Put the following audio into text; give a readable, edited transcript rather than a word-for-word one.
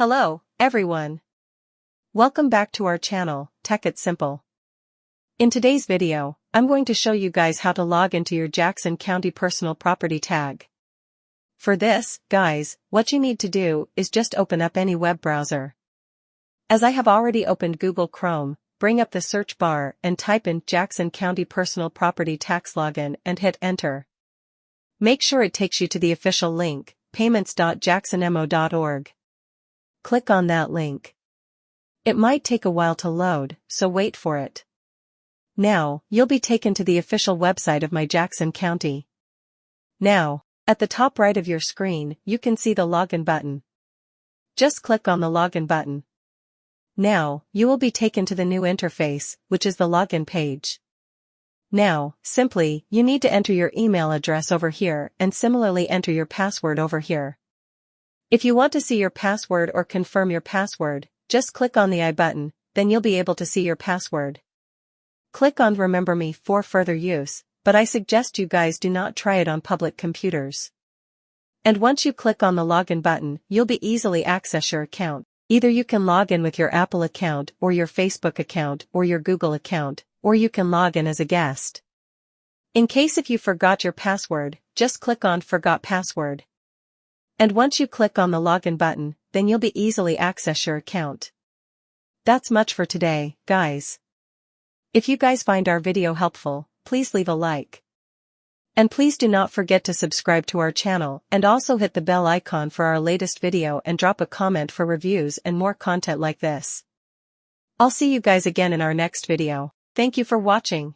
Hello, everyone. Welcome back to our channel, Tech It Simple. In today's video, I'm going to show you guys how to log into your Jackson County personal property tag. For this, guys, what you need to do is just open up any web browser. As I have already opened Google Chrome, bring up the search bar and type in Jackson County Personal Property Tax Login and hit enter. Make sure it takes you to the official link, payments.jacksonmo.org. Click on that link. It might take a while to load, so wait for it. Now, you'll be taken to the official website of My Jackson County. Now, at the top right of your screen, you can see the login button. Just click on the login button. Now, you will be taken to the new interface, which is the login page. Now, simply, you need to enter your email address over here and similarly enter your password over here. If you want to see your password or confirm your password, just click on the I button, then you'll be able to see your password. Click on Remember Me for further use, but I suggest you guys do not try it on public computers. And once you click on the login button, you'll be easily access your account. Either you can log in with your Apple account or your Facebook account or your Google account, or you can log in as a guest. In case if you forgot your password, just click on Forgot Password. And once you click on the login button, then you'll be easily access your account. That's much for today, guys. If you guys find our video helpful, please leave a like. And please do not forget to subscribe to our channel and also hit the bell icon for our latest video and drop a comment for reviews and more content like this. I'll see you guys again in our next video. Thank you for watching.